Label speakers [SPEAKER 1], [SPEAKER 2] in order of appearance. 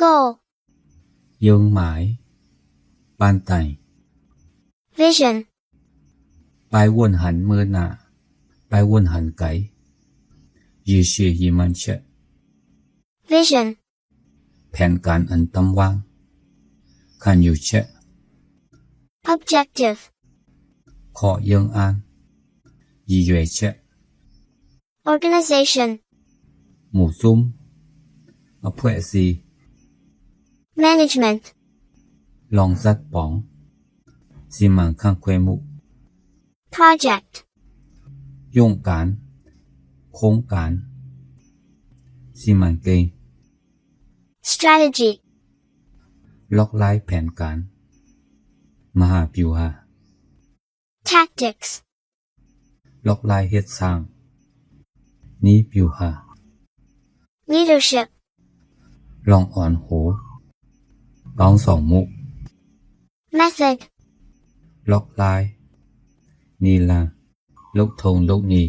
[SPEAKER 1] goal
[SPEAKER 2] យើងหมายบ้านไต่
[SPEAKER 1] vision
[SPEAKER 2] ไปวนหันมือหน้าไปวนหันไกยีชื่อยีมันเช
[SPEAKER 1] vision
[SPEAKER 2] แผนการอันตำว่างคันอยู่เช
[SPEAKER 1] objective
[SPEAKER 2] ขอยังอ่านยีเยเช
[SPEAKER 1] organization
[SPEAKER 2] หมู่ซุ้มอพวยซี
[SPEAKER 1] management
[SPEAKER 2] ลองซัดป๋องสิมังข้างเควมุ
[SPEAKER 1] project
[SPEAKER 2] โย่งการโครงการสิมันเกง
[SPEAKER 1] strategy
[SPEAKER 2] ล็อกลายแผนการมหาปิวหา
[SPEAKER 1] tactics
[SPEAKER 2] ล็อกลายเฮ็ดสร้างนี้ปิวหา
[SPEAKER 1] leadership
[SPEAKER 2] ลองอ่อนโหกองสองมุ
[SPEAKER 1] method
[SPEAKER 2] ล็อกลายนีลาลกทงลกนี